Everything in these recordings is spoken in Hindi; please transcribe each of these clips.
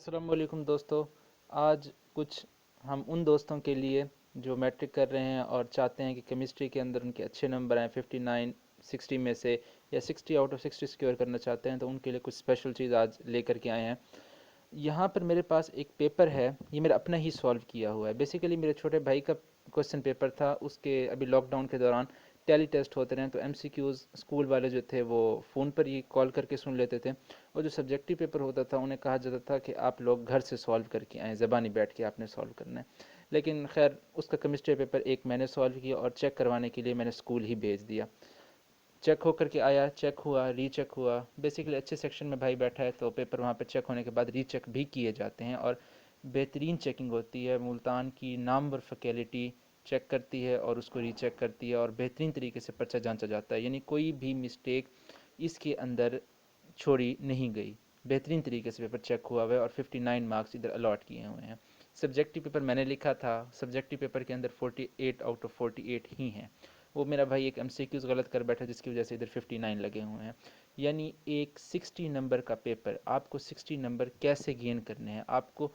अस्सलाम वालेकुम दोस्तों। आज कुछ हम उन दोस्तों के लिए जो मैट्रिक कर रहे हैं और चाहते हैं कि केमिस्ट्री के अंदर उनके अच्छे नंबर आएँ 59 60 में से, या 60 आउट ऑफ 60 स्कोर करना चाहते हैं, तो उनके लिए कुछ स्पेशल चीज़ आज लेकर के आए हैं। यहाँ पर मेरे पास एक पेपर है, ये मेरा अपना ही सॉल्व किया हुआ है। बेसिकली मेरे छोटे भाई का क्वेश्चन पेपर था, उसके अभी लॉकडाउन के दौरान टैली टेस्ट होते रहे, तो एमसीक्यूज़ स्कूल वाले जो थे वो फ़ोन पर ही कॉल करके सुन लेते थे, और जो सब्जेक्टिव पेपर होता था उन्हें कहा जाता था कि आप लोग घर से सॉल्व करके आएँ, ज़बानी बैठ के आपने सॉल्व करना है। लेकिन खैर उसका केमिस्ट्री पेपर एक मैंने सॉल्व किया और चेक करवाने के लिए मैंने स्कूल ही भेज दिया। चेक होकर के आया, चेक हुआ, रीचेक हुआ। बेसिकली अच्छे सेक्शन में भाई बैठा है तो पेपर वहाँ पर चेक होने के बाद रीचेक भी किए जाते हैं, और बेहतरीन चेकिंग होती है। मुल्तान की नामवर फैकल्टी चेक करती है और उसको रीचेक करती है, और बेहतरीन तरीके से पर्चा जांचा जाता है, यानी कोई भी मिस्टेक इसके अंदर छोड़ी नहीं गई। बेहतरीन तरीके से पेपर चेक हुआ हुआ है और 59 मार्क्स इधर अलॉट किए हुए हैं। सब्जेक्टिव पेपर मैंने लिखा था, सब्जेक्टिव पेपर के अंदर 48 आउट ऑफ 48 ही हैं। वो मेरा भाई एक एमसीक्यूज़ गलत कर बैठा जिसकी वजह से इधर 59 लगे हुए हैं। यानी एक 60 नंबर का पेपर, आपको 60 नंबर कैसे गेन करने हैं, आपको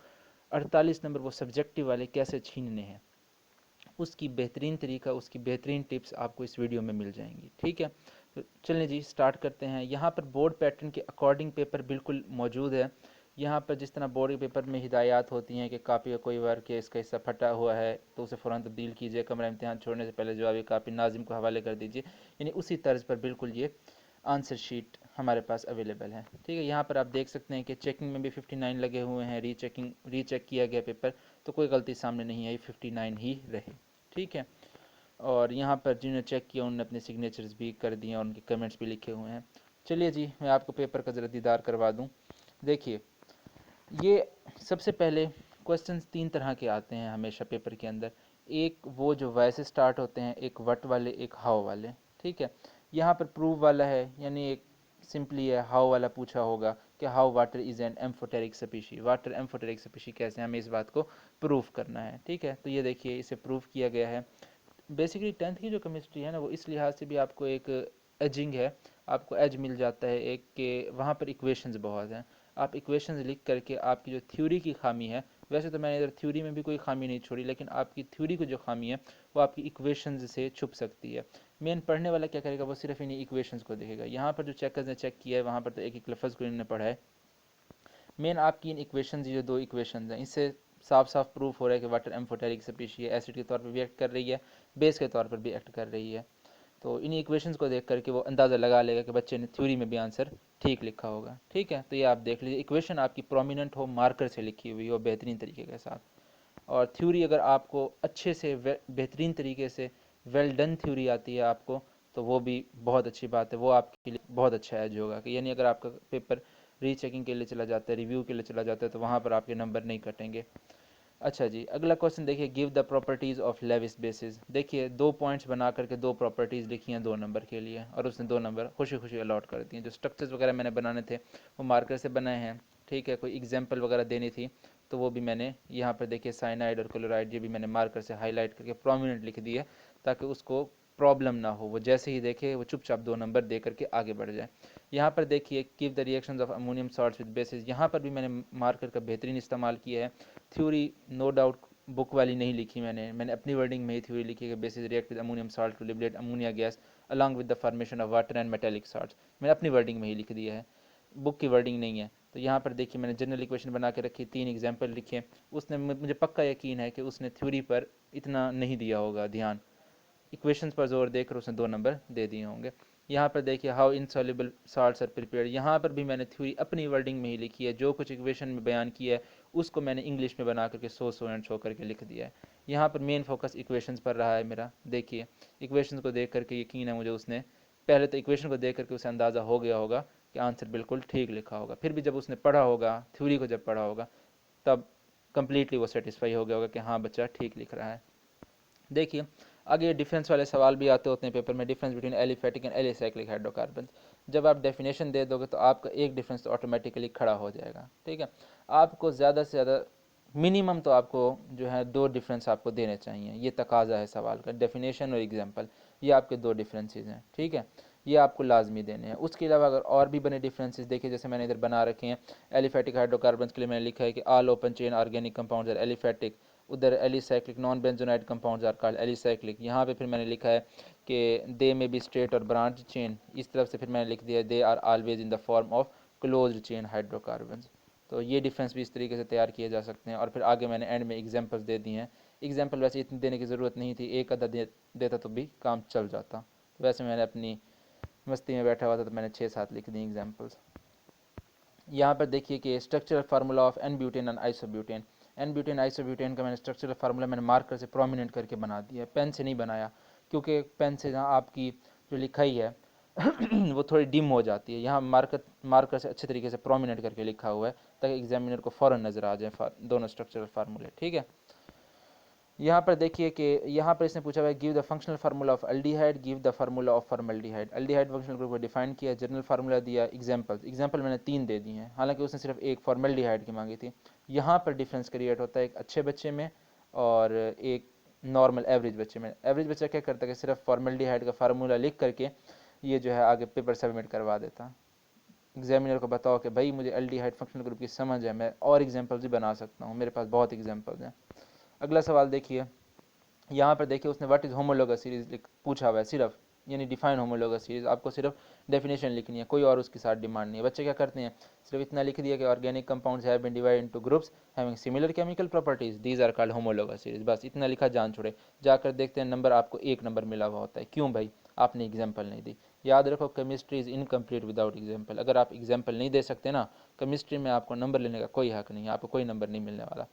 48 नंबर वो सब्जेक्टिव वाले कैसे छीनने हैं, उसकी बेहतरीन तरीका, उसकी बेहतरीन टिप्स आपको इस वीडियो में मिल जाएंगी। ठीक है, तो चलें जी स्टार्ट करते हैं। यहाँ पर बोर्ड पैटर्न के अकॉर्डिंग पेपर बिल्कुल मौजूद है। यहाँ पर जिस तरह बोर्ड पेपर में हिदायत होती हैं कि कापी का कोई वर्क है, इसका हिस्सा फटा हुआ है तो उसे फ़ौरन तब्दील कीजिए, कमरा इम्तिहान छोड़ने से पहले जवाबी कापी नाजिम को हवाले कर दीजिए, यानी उसी तर्ज पर बिल्कुल ये आंसर शीट हमारे पास अवेलेबल है। ठीक है, यहाँ पर आप देख सकते हैं कि चेकिंग में भी 59 लगे हुए हैं, रीचेक किया गया पेपर तो कोई गलती सामने नहीं आई, 59 ही रहे। ठीक है, और यहाँ पर जिन्होंने चेक किया उन्होंने अपने सिग्नेचर्स भी कर दिए और उनके कमेंट्स भी लिखे हुए हैं। चलिए जी मैं आपको पेपर का ज़रा दीदार करवा दूँ। देखिए, ये सबसे पहले क्वेश्चंस तीन तरह के आते हैं हमेशा पेपर के अंदर। एक वो जो वाई से स्टार्ट होते हैं, एक वट वाले, एक हाउ वाले। ठीक है, यहाँ पर प्रूव वाला है, यानी एक सिंपली है, हाउ वाला पूछा होगा कि how water is an amphoteric species, water amphoteric species कैसे, हमें इस बात को प्रूव करना है। ठीक है, तो ये देखिए इसे प्रूव किया गया है। बेसिकली टेंथ की जो केमिस्ट्री है ना, वो इस लिहाज से भी आपको एक एजिंग है, आपको एज मिल जाता है एक के, वहाँ पर इक्वेशंस बहुत हैं। आप इक्वेशंस लिख करके आपकी जो थ्योरी की खामी है, वैसे तो मैंने इधर थ्योरी में भी कोई खामी नहीं छोड़ी, लेकिन आपकी थ्योरी की जो खामी है वो आपकी इक्वेशंस से छुप सकती है। मेन पढ़ने वाला क्या करेगा, वो सिर्फ इन्हीं इक्वेशंस को देखेगा। यहाँ पर जो चेकर्स ने चेक किया है वहाँ पर तो एक एक लफ्ज़ को इन्होंने पढ़ा है। मेन आपकी इन इक्वेशंस, ये दो इक्वेशंस हैं, इससे साफ साफ प्रूफ हो रहा है कि वाटर एम्फोटेरिक स्पीशी एसिड के तौर पर भी एक्ट कर रही है, बेस के तौर पर भी एक्ट कर रही है। तो इन इक्वेशंस को देख करके वो अंदाज़ा लगा लेगा कि बच्चे ने थ्योरी में भी आंसर ठीक लिखा होगा। ठीक है, तो ये आप देख लीजिए, इक्वेशन आपकी प्रोमिनेंट हो, मार्कर से लिखी हुई हो बेहतरीन तरीके के साथ, और थ्योरी अगर आपको अच्छे से बेहतरीन तरीके से वेल डन थ्योरी आती है आपको, तो वो भी बहुत अच्छी बात है, वो आपके लिए बहुत अच्छा एज होगा कि यानी अगर आपका पेपर रीचेकिंग के लिए चला जाता है, रिव्यू के लिए चला जाता है, तो वहाँ पर आपके नंबर नहीं कटेंगे। अच्छा जी, अगला क्वेश्चन देखिए, give the properties of Lewis bases. देखिए दो पॉइंट्स बना करके दो प्रॉपर्टीज़ लिखी हैं 2 नंबर के लिए, और उसने 2 नंबर खुशी खुशी अलॉट कर दिए। जो स्ट्रक्चर्स वगैरह मैंने बनाने थे वो मार्कर से बनाए हैं। ठीक है, कोई एग्जाम्पल वगैरह देनी थी तो वो भी मैंने यहाँ पर देखिए साइनाइड और क्लोराइड, ये भी मैंने मार्कर से हाईलाइट करके प्रोमिनेंट लिख दिए, ताकि उसको प्रॉब्लम ना हो, वो जैसे ही देखे वो चुपचाप 2 नंबर दे करके आगे बढ़ जाए। यहाँ पर देखिए, give the reactions of ammonium salts with basis, यहाँ पर भी मैंने मार्कर का बेहतरीन इस्तेमाल किया है। थ्योरी नो डाउट बुक वाली नहीं लिखी मैंने अपनी वर्डिंग में ही थ्योरी लिखी है कि bases react with ammonium salt to liberate ammonia gas along with the formation of water and metallic salts, मैंने अपनी वर्डिंग में ही लिख दिया है, बुक की वर्डिंग नहीं है। तो यहाँ पर देखिए मैंने जनरल इक्वेशन बना के रखी, 3 एग्जाम्पल लिखे। उसने, मुझे पक्का यकीन है कि उसने थ्योरी पर इतना नहीं दिया होगा ध्यान, इक्वेशंस पर जोर देकर उसने 2 नंबर दे दिए होंगे। यहाँ पर देखिए how insoluble salts are prepared, यहाँ पर भी मैंने थ्योरी अपनी वर्डिंग में ही लिखी है, जो कुछ इक्वेशन में बयान किया है उसको मैंने इंग्लिश में बना करके सो एंड शो करके लिख दिया है। यहाँ पर मेन फोकस इक्वेशंस पर रहा है मेरा। देखिए इक्वेशंस को देख करके यकीन है मुझे, उसने पहले तो इक्वेशन को देख करके उसे अंदाज़ा हो गया होगा कि आंसर बिल्कुल ठीक लिखा होगा, फिर भी जब उसने पढ़ा होगा, थ्योरी को जब पढ़ा होगा, तब कंप्लीटली वो सेटिस्फाई हो गया होगा कि हाँ बच्चा ठीक लिख रहा है। देखिए आगे डिफरेंस वाले सवाल भी आते होते हैं पेपर में, difference between aliphatic and alicyclic hydrocarbon. जब आप डेफिनेशन दे दोगे तो आपका एक डिफरेंस तो ऑटोमेटिकली खड़ा हो जाएगा। ठीक है, आपको ज़्यादा से ज़्यादा मिनिमम तो आपको जो है 2 डिफरेंस आपको देने चाहिए, ये तकाजा है सवाल का, डेफिनेशन और एग्जाम्पल, ये आपके 2 डिफरेंसेस हैं। ठीक है, ये आपको लाजमी देने हैं। उसके अलावा अगर और भी बने डिफरेंसेस देखिए, जैसे मैंने इधर बना रखे हैं, एलिफेटिक हाइड्रोकार्बन के लिए मैंने लिखा है कि all open chain organic compounds are aliphatic, उधर alicyclic non benzenoid compounds are called alicyclic. यहाँ पे फिर मैंने लिखा है कि दे में बी स्ट्रेट और ब्रांच चेन, इस तरफ से फिर मैंने लिख दिया they are always in the form of closed chain hydrocarbon. तो ये डिफरेंस भी इस तरीके से तैयार किए जा सकते हैं। और फिर आगे मैंने एंड में एग्जांपल्स दे दिए हैं। एग्जांपल वैसे इतनी देने की ज़रूरत नहीं थी, एक आधा देता तो भी काम चल जाता। तो वैसे मैंने अपनी मस्ती में बैठा हुआ था तो मैंने 6-7 लिख दी एग्जांपल्स। यहाँ पर देखिए कि structural formula of n butane and isobutane. N butane isobutane का मैंने स्ट्रक्चरल फार्मूला मैंने मार्कर से प्रोमिनेंट करके बना दिया है, पेन से नहीं बनाया, क्योंकि पेन से जहाँ आपकी जो लिखाई है वो थोड़ी डिम हो जाती है। यहाँ मार्कर से अच्छे तरीके से प्रोमिनेंट करके लिखा हुआ है ताकि एग्जामिनर को फ़ौरन नज़र आ जाए दोनों स्ट्रक्चरल फार्मूले। ठीक है, यहाँ पर देखिए कि यहाँ पर इसने पूछा हुआ है give the functional formula of aldehyde, give the formula of formaldehyde. Aldehyde functional group को डिफाइन किया, जनरल फार्मूला दिया, एग्जांपल मैंने 3 दे दिए हैं, हालांकि उसने सिर्फ एक फॉर्मल्डिहाइड की मांगी थी। यहाँ पर डिफरेंस क्रिएट होता है एक अच्छे बच्चे में और एक नॉर्मल एवरेज बच्चे में। एवरेज बच्चा क्या करता है कि सिर्फ फॉर्मल्डिहाइड का फार्मूला लिख करके ये जो है आगे पेपर सबमिट करवा देता। एग्जामिनर को बताओ कि भाई मुझे अल्डिहाइड फंक्शनल ग्रुप की समझ है, मैं और एग्जाम्पल्स भी बना सकता हूँ, मेरे पास बहुत एग्जाम्पल्स हैं। अगला सवाल देखिए, यहाँ पर देखिए उसने व्हाट इज़ होमोलोगस सीरीज पूछा हुआ है सिर्फ, यानी डिफाइन होमोलोगस सीरीज। आपको सिर्फ डेफिनेशन लिखनी है, कोई और उसके साथ डिमांड नहीं है। बच्चे क्या करते हैं, सिर्फ इतना लिख दिया कि organic compounds have been divided into groups having similar chemical properties, these are called homologous series. बस इतना लिखा, जान छोड़े। जाकर देखते हैं नंबर आपको 1 नंबर मिला हुआ होता है। क्यों भाई, आपने एग्जाम्पल नहीं दी। याद रखो chemistry is incomplete without example. अगर आप एग्जाम्पल नहीं दे सकते ना, केमिस्ट्री में आपको नंबर लेने का कोई हक नहीं है, आपको कोई नंबर नहीं मिलने वाला।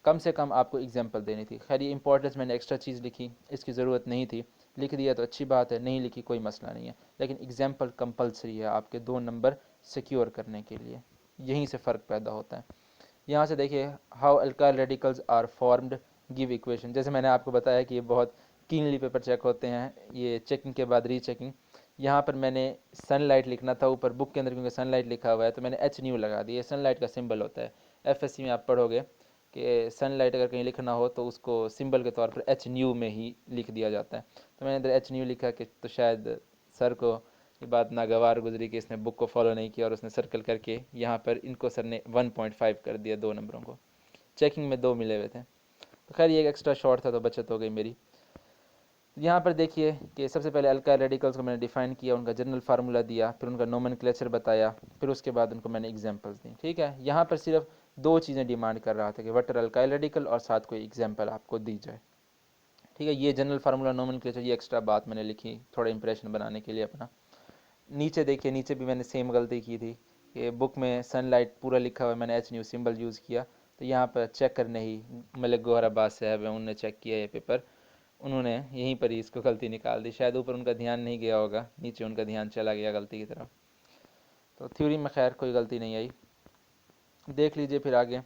कम से कम आपको एग्जाम्पल देनी थी। खैर ये इंपॉर्टेंस मैंने एक्स्ट्रा चीज़ लिखी, इसकी ज़रूरत नहीं थी, लिख दिया तो अच्छी बात है, नहीं लिखी कोई मसला नहीं है, लेकिन एग्जाम्पल कंपलसरी है आपके 2 नंबर सिक्योर करने के लिए। यहीं से फ़र्क पैदा होता है। यहाँ से देखिए how alkyl radicals are formed, give equation. जैसे मैंने आपको बताया कि ये बहुत कीनली पेपर चेक होते हैं, ये चेकिंग के बाद रीचेकिंग। यहाँ पर मैंने सनलाइट लिखना था ऊपर बुक के अंदर, क्योंकि सनलाइट लिखा हुआ है तो मैंने एच न्यू लगा दिया। सनलाइट का सिंबल होता है, एफएससी में आप पढ़ोगे कि सनलाइट अगर कहीं लिखना हो तो उसको सिंबल के तौर पर एच न्यू में ही लिख दिया जाता है। तो मैंने इधर एच न्यू लिखा कि तो शायद सर को ये बात नागवार गुजरी कि इसने बुक को फॉलो नहीं किया और उसने सर्कल करके यहाँ पर इनको सर ने 1.5 कर दिया 2 नंबरों को। चेकिंग में 2 मिले हुए थे, तो खैर ये एक एक्स्ट्रा शॉर्ट था तो बचत हो गई मेरी। यहाँ पर देखिए कि सबसे पहले अल्काइल रेडिकल्स को मैंने डिफाइन किया, उनका जनरल फार्मूला दिया, फिर उनका नोमेनक्लेचर बताया, फिर उसके बाद उनको मैंने एग्जांपल्स दी। ठीक है, यहाँ पर सिर्फ 2 चीज़ें डिमांड कर रहा था कि वट आर अल्काइल रेडिकल और साथ कोई एग्जाम्पल आपको दी जाए। ठीक है, ये जनरल फार्मूला नोमेनक्लेचर ये एक्स्ट्रा बात मैंने लिखी थोड़ा इंप्रेशन बनाने के लिए अपना। नीचे देखिए, नीचे भी मैंने सेम गलती की थी कि बुक में सनलाइट पूरा लिखा हुआ है, मैंने एच न्यू सिंबल यूज़ किया। तो यहाँ पर चेक करने ही मलिक गौहर अब्बास साहब हैं, उन्होंने चेक किया ये पेपर, उन्होंने यहीं पर ही इसको गलती निकाल दी। शायद ऊपर उनका ध्यान नहीं गया होगा, नीचे उनका ध्यान चला गया गलती की तरफ। तो थ्योरी में खैर कोई गलती नहीं आई। देख लीजिए फिर आगे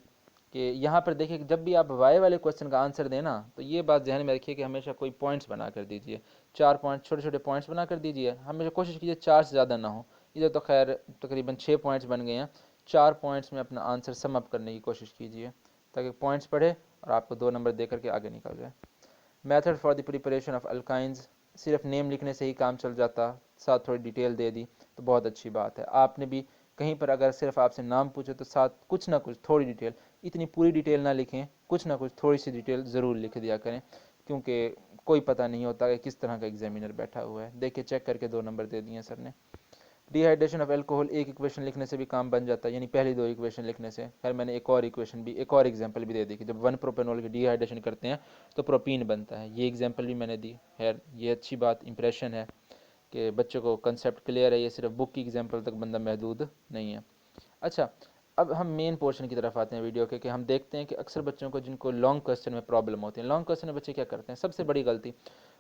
कि यहाँ पर देखिए कि जब भी आप वाई वाले क्वेश्चन का आंसर देना तो ये बात ध्यान में रखिए कि हमेशा कोई पॉइंट्स बना कर दीजिए। 4 पॉइंट छोटे छोटे पॉइंट्स बना कर दीजिए, हमेशा कोशिश कीजिए 4 से ज़्यादा ना हो। इधर तो खैर तकरीबन 6 पॉइंट्स बन गए हैं, 4 पॉइंट्स में अपना आंसर सम अप करने की कोशिश कीजिए ताकि पॉइंट्स पढ़े और आपको 2 नंबर दे करके आगे निकल जाए। Method for the preparation of alkynes, सिर्फ नेम लिखने से ही काम चल जाता, साथ थोड़ी डिटेल दे दी तो बहुत अच्छी बात है। आपने भी कहीं पर अगर सिर्फ आपसे नाम पूछे तो साथ कुछ ना कुछ थोड़ी डिटेल, इतनी पूरी डिटेल ना लिखें, कुछ ना कुछ थोड़ी सी डिटेल ज़रूर लिख दिया करें, क्योंकि कोई पता नहीं होता कि किस तरह का एग्जामिनर बैठा हुआ है। देखिए चेक करके 2 नंबर दे दिए सर ने। डिहाइड्रेशन ऑफ एल्कोहल, एक इक्वेशन लिखने से भी काम बन जाता है, यानी पहली 2 इक्वेशन लिखने से। खैर मैंने एक और इक्वेशन भी, एक और एग्जांपल भी दे दी कि जब 1 प्रोपेनॉल की डिहाइड्रेशन करते हैं तो प्रोपीन बनता है, ये एग्जांपल भी मैंने दी। खैर ये अच्छी बात, इंप्रेशन है कि बच्चों को कंसेप्ट क्लियर है, ये सिर्फ बुक की एग्जांपल तक बंदा महदूद नहीं है। अच्छा, अब हम मेन पोर्शन की तरफ आते हैं वीडियो के, कि हम देखते हैं कि अक्सर बच्चों को जिनको लॉन्ग क्वेश्चन में प्रॉब्लम होती है, लॉन्ग क्वेश्चन में बच्चे क्या करते हैं, सबसे बड़ी गलती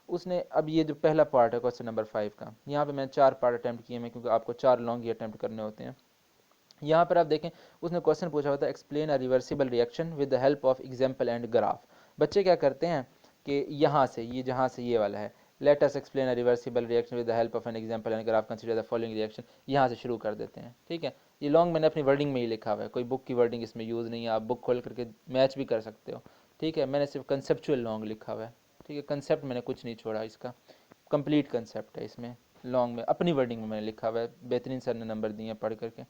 उसने, अब ये जो पहला पार्ट है क्वेश्चन नंबर 5 का, यहाँ पे मैंने 4 पार्ट अटैम्प्ट किए हैं क्योंकि आपको 4 लॉन्ग ही अटैम्प्ट करने होते हैं। यहाँ पर आप देखें उसने क्वेश्चन पूछा होता है explain a reversible reaction with the help of example and graph. बच्चे क्या करते हैं कि यहाँ से ये, जहाँ से ये वाला है, let us explain a reversible reaction with the help of an example and graph consider the following reaction, यहाँ से शुरू कर देते हैं। ठीक है, ये लॉन्ग मैंने अपनी वर्डिंग में ही लिखा हुआ है, कोई बुक की वर्डिंग इसमें यूज़ नहीं है, आप बुक खोल करके मैच भी कर सकते हो। ठीक है, मैंने सिर्फ कंसेप्चुअल लॉन्ग लिखा हुआ है। ठीक है, कंसेप्ट मैंने कुछ नहीं छोड़ा, इसका कंप्लीट कंसेप्ट है इसमें। लॉन्ग में अपनी वर्डिंग में मैंने लिखा हुआ है, बेहतरीन सर ने नंबर दिए हैं पढ़ करके।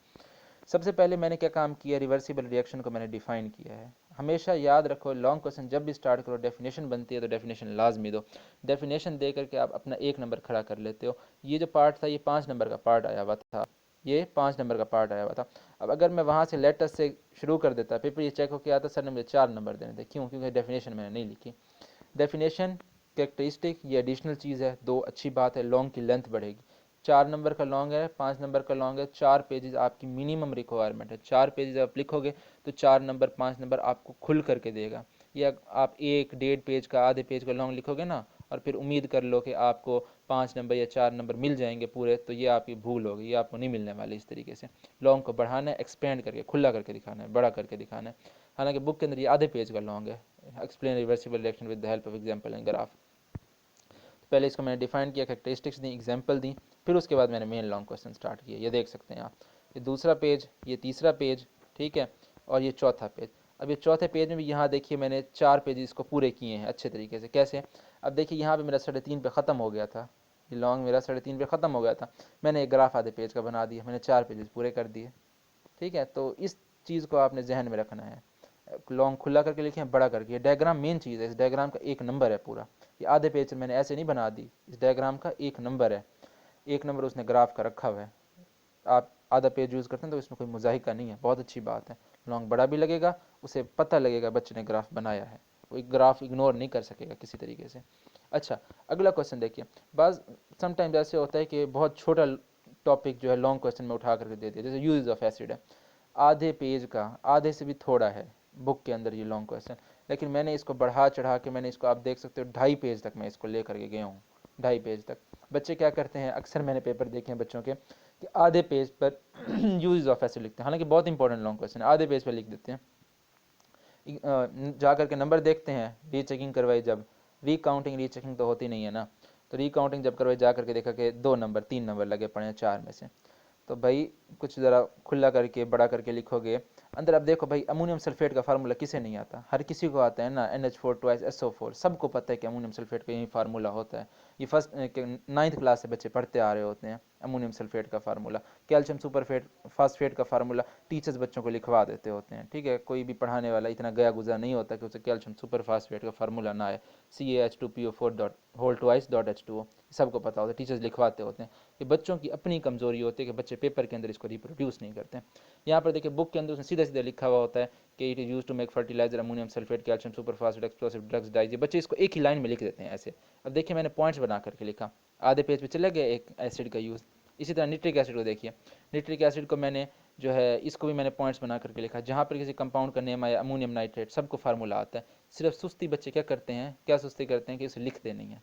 सबसे पहले मैंने क्या काम किया, रिवर्सिबल रिएक्शन को मैंने डिफाइन किया है। हमेशा याद रखो लॉन्ग क्वेश्चन जब भी स्टार्ट करो डेफिनेशन बनती है तो डेफिनेशन लाजमी दो। डेफिनेशन दे करके आप अपना 1 नंबर खड़ा कर लेते हो। ये जो पार्ट था ये 5 नंबर का पार्ट आया हुआ था, ये 5 नंबर का पार्ट आया हुआ था। अब अगर मैं वहाँ से लेटेस्ट से शुरू कर देता पेपर ये चेक होकर आता, सर ने मुझे 4 नंबर देने थे। क्यों? क्योंकि डेफिनेशन मैंने नहीं लिखी। डेफिनेशन कैरेक्टरिस्टिक ये एडिशनल चीज़ है, दो अच्छी बात है, लॉन्ग की लेंथ बढ़ेगी। 4 नंबर का लॉन्ग है, 5 नंबर का लॉन्ग है, 4 पेजेस आपकी मिनिमम रिक्वायरमेंट है। 4 पेजेस आप लिखोगे तो 4 नंबर 5 नंबर आपको खुल करके देगा। या आप 1 1.5 पेज का, आधे पेज का लॉन्ग लिखोगे ना और फिर उम्मीद कर लो कि आपको 5 नंबर या 4 नंबर मिल जाएंगे पूरे, तो ये आपकी भूल होगी, ये आपको नहीं मिलने वाली। इस तरीके से लॉन्ग को बढ़ाना है, एक्सपेंड करके, खुला करके दिखाना है, बड़ा करके दिखाना है। हालांकि बुक के अंदर ये आधे पेज का लॉन्ग है, explain reversible reaction with the help of example and graph. पहले इसको मैंने डिफाइन किया, कैरेक्टरिस्टिक्स दी, एग्जांपल दी, फिर उसके बाद मैंने मेन लॉन्ग क्वेश्चन स्टार्ट किया। ये देख सकते हैं आप, ये दूसरा पेज, ये तीसरा पेज, ठीक है, और ये चौथा पेज। अब ये चौथे पेज में भी यहाँ देखिए मैंने 4 पेज इसको पूरे किए हैं अच्छे तरीके से। कैसे? अब देखिए यहाँ पे मेरा 3.5 पे ख़त्म हो गया था, ये लॉन्ग मेरा 3.5 पे ख़त्म हो गया था। मैंने एक ग्राफ आधे पेज का बना दिया, मैंने 4 पेजेस पूरे कर दिए। ठीक है, तो इस चीज़ को आपने जहन में रखना है। लॉन्ग खुला करके लिखें, बड़ा करके। ये डायग्राम मेन चीज़ है, इस डायग्राम का 1 नंबर है पूरा। ये आधे पेज से मैंने ऐसे नहीं बना दी, इस डायग्राम का 1 नंबर है। 1 नंबर उसने ग्राफ का रखा हुआ है। आप आधा पेज यूज़ करते हैं तो इसमें कोई मुजाहिका नहीं है, बहुत अच्छी बात है। लॉन्ग बड़ा भी लगेगा, उसे पता लगेगा बच्चे ने ग्राफ बनाया है, वो एक ग्राफ इग्नोर नहीं कर सकेगा किसी तरीके से। अच्छा, अगला क्वेश्चन देखिए। बाज़ समटाइम्स ऐसे होता है कि बहुत छोटा टॉपिक जो है लॉन्ग क्वेश्चन में उठा करके दे दिया, जैसे यूज ऑफ एसिड है, आधे पेज का, आधे से भी थोड़ा है बुक के अंदर ये लॉन्ग क्वेश्चन, लेकिन मैंने इसको बढ़ा चढ़ा के, मैंने इसको, आप देख सकते हो 2.5 पेज तक मैं इसको ले करके गया हूँ। 2.5 पेज तक। बच्चे क्या करते हैं, अक्सर मैंने पेपर देखे हैं बच्चों के, कि आधे पेज पर यूज ऑफ एसिड लिखते हैं, हालांकि बहुत इंपॉर्टेंट लॉन्ग क्वेश्चन है, आधे पेज पर लिख देते हैं। जा करके नंबर देखते हैं, रीचेकिंग करवाई जब, रीकाउंटिंग रीचेकिंग तो होती नहीं है ना, तो रीकाउंटिंग जब करवाई जा करके देखा कि 2 नंबर 3 नंबर लगे पड़े हैं 4 में से। तो भाई कुछ ज़रा खुला करके, बड़ा करके लिखोगे। अंदर अब देखो भाई, अमोनियम सल्फेट का फार्मूला किसे नहीं आता? हर किसी को आता है ना, NH4 2 SO4, सबको पता है कि अमोनियम सल्फेट का यही फार्मूला होता है। ये फर्स्ट 9th क्लास से बच्चे पढ़ते आ रहे होते हैं, अमोनियम सल्फेट का फार्मूला। कैल्शियम सुपरफेट फास्फेट का फार्मूला टीचर्स बच्चों को लिखवा देते होते हैं, ठीक है। कोई भी पढ़ाने वाला इतना गया गुजरा नहीं होता कि उसे कैल्शियम सुपर फास्फेट का फार्मूला ना आए। CaH2PO4 dot hole twice dot H2O, सबको पता होता है, टीचर्स लिखवाते होते हैं। ये बच्चों की अपनी कमज़ोरी होती है कि बच्चे पेपर के अंदर इसको रिप्रोड्यूस नहीं करते हैं। यहाँ पर देखिए बुक के अंदर उसने सीधा सीधा लिखा हुआ होता है कि it is use to make fertiliser, ammonium sulphate, calcium super phosphate, explosive drugs, dyes. ये बच्चे इसको एक ही लाइन में लिख देते हैं ऐसे। अब देखिए मैंने पॉइंट्स बना करके लिखा, आधे पेज पे चले गए एक एसिड का यूज़। इसी तरह निट्रिक एसिड को देखिए, निट्रिक एसिड को मैंने जो है, इसको भी मैंने पॉइंट्स बना करके लिखा। जहाँ पर किसी कंपाउंड का नेम आया, अमोनियम नाइट्रेट, सबको फार्मूला आता है। सिर्फ सुस्ती बच्चे क्या करते हैं, क्या सुस्ती करते हैं कि उसे लिखते नहीं हैं।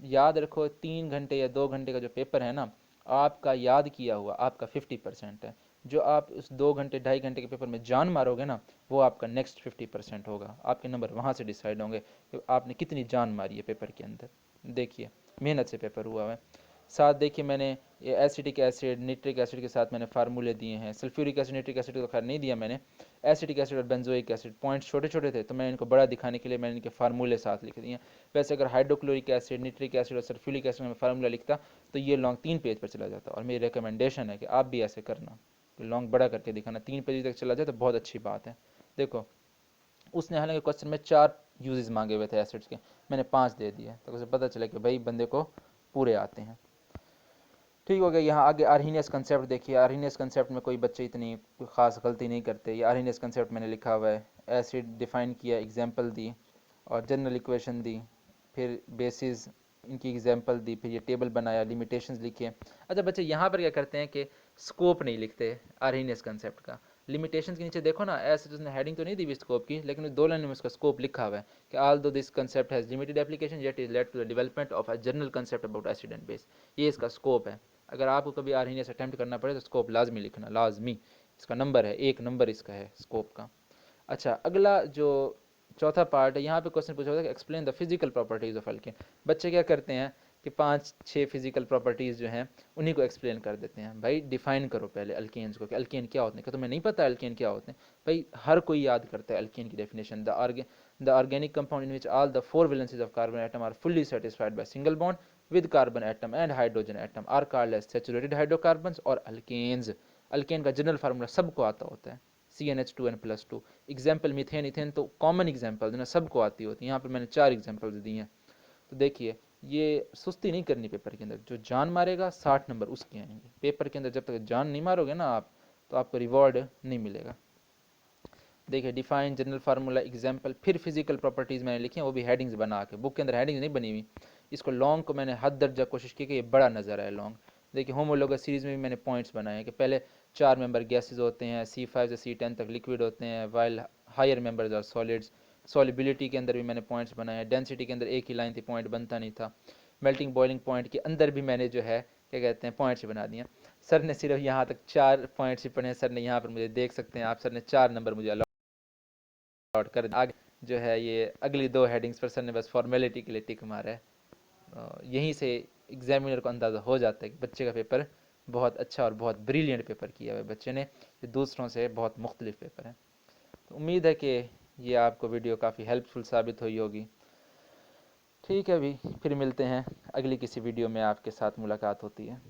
याद रखो 3 घंटे या 2 घंटे का जो पेपर है ना, आपका याद किया हुआ आपका 50% है। जो आप उस 2 घंटे 2.5 घंटे के पेपर में जान मारोगे ना, वो आपका नेक्स्ट 50% होगा। आपके नंबर वहाँ से डिसाइड होंगे कि आपने कितनी जान मारी है पेपर के अंदर। देखिए मेहनत से पेपर हुआ है। साथ देखिए मैंने ये एसिटिक एसिड, निट्रिक एसिड के साथ मैंने फार्मूले दिए हैं। सल्फ्यूरिक एसिड, निट्रिक एसिड तो खैर नहीं दिया मैंने। एसिटिक एसिड और बेंजोइक एसिड पॉइंट्स छोटे छोटे थे, तो मैंने इनको बड़ा दिखाने के लिए मैंने इनके फार्मूले साथ लिख दिए हैं। वैसे अगर हाइड्रोक्लोरिक एसिड, निट्रिक एसिड और सल्फ्यूरिक एसिड में फार्मूला लिखता तो ये लॉन्ग 3 पेज पर चला जाता। और मेरी रिकमेंडेशन है कि आप भी ऐसे करना, लॉन्ग बड़ा करके दिखाना, 3 पेज तक चला जाए तो बहुत अच्छी बात है। देखो उसने हालांकि क्वेश्चन में 4 यूजेस मांगे हुए थे एसिड्स के, मैंने 5 दे दिए, तो उसे पता चला कि भाई बंदे को पूरे आते हैं। ठीक हो गया। यहाँ आगे आर्हीनियस कंसेप्ट देखिए। आर्हीनियस कंसेप्ट में कोई बच्चे इतनी कोई ख़ास गलती नहीं करते। ये आर्हीनियस कंसेप्ट मैंने लिखा हुआ है, एसिड डिफाइन किया, एग्जांपल दी और जनरल इक्वेशन दी, फिर बेसिस इनकी एग्जांपल दी, फिर ये टेबल बनाया, लिमिटेशंस लिखे। अच्छा बच्चे यहाँ पर क्या करते हैं कि स्कोप नहीं लिखते आर्हीनियस कंसेप्ट का। लिमिटेशंस के नीचे देखो ना, ऐसे तो उसने हेडिंग तो नहीं दी हुई स्कोप की, लेकिन 2 लाइन में उसका स्कोप लिखा हुआ है कि although this concept has limited application yet is led to the development of a general concept about acid and base. ये इसका स्कोप है। अगर आपको कभी आर्हीनियस अटैम्प्ट करना पड़े तो स्कोप लाजमी लिखना, लाजमी। इसका नंबर है, 1 नंबर इसका है स्कोप का। अच्छा अगला जो चौथा पार्ट है, यहाँ पे क्वेश्चन पूछा होता है कि explain the physical properties of alkane. बच्चे क्या करते हैं कि 5 6 फिजिकल प्रॉपर्टीज़ जो हैं उन्हीं को एक्सप्लेन कर देते हैं। भाई डिफाइन करो पहले अल्केन्स को कि अल्केन क्या होते हैं। क्या तुम्हें नहीं पता अल्केन क्या होते हैं? भाई हर कोई याद करता है अल्केन की definition, the organic compound in which all the 4 valencies of carbon atom are fully satisfied by single bond with carbon atom and hydrogen atom are called as saturated hydrocarbons और अल्केन्स। अल्केन का जनरल फार्मूला सबको आता होता है, CnH2n+2। एग्जाम्पल मीथेन, इथेन तो कॉमन एग्जाम्पल है ना, सबको आती होती है। यहाँ पर मैंने 4 एग्जाम्पल्स दी हैं। तो देखिए, ये सुस्ती नहीं करनी पेपर के अंदर, जो जान मारेगा 60 नंबर उसके आएंगे पेपर के अंदर। जब तक जान नहीं मारोगे ना आप, तो आपको रिवॉर्ड नहीं मिलेगा। देखिए, डिफाइन जनरल फार्मूला एग्जाम्पल, फिर फिजिकल प्रॉपर्टीज़ मैंने लिखी हैं, वो भी हेडिंग्स बना के। बुक के अंदर हेडिंग्स नहीं बनी हुई। इसको लॉन्ग को मैंने हद दर्जा कोशिश की कि ये बड़ा नज़र आए लॉन्ग। देखिए, होमोलोगस सीरीज़ में भी मैंने पॉइंट्स बनाए हैं कि पहले 4 मेंबर गैसेज होते हैं, C5 से C10 तक लिक्विड होते हैं, वाइल हायर मेंबर्स और सॉलिड्स। सॉलिबिलिटी के अंदर भी मैंने पॉइंट्स बनाए हैं। डेंसिटी के अंदर एक ही लाइन थी, पॉइंट बनता नहीं था। मेल्टिंग बॉइलिंग पॉइंट के अंदर भी मैंने जो है क्या कहते हैं पॉइंट्स बना दिए। सर ने सिर्फ यहाँ तक 4 पॉइंट्स ही पढ़े हैं। सर ने यहाँ पर मुझे देख सकते हैं आप, सर ने 4 नंबर मुझे अलॉट कर। आगे जो है ये अगली 2 हेडिंग्स पर सर ने बस फॉर्मेलिटी के लिए टिक मारा है। यहीं से एग्जामिनर को अंदाज़ा हो जाता है कि बच्चे का पेपर बहुत अच्छा और बहुत ब्रिलियंट पेपर किया हुआ है बच्चे ने, ये दूसरों से बहुत मुख्तलिफ पेपर है। तो उम्मीद है कि ये आपको वीडियो काफ़ी हेल्पफुल साबित हुई होगी। ठीक है, अभी फिर मिलते हैं, अगली किसी वीडियो में आपके साथ मुलाकात होती है।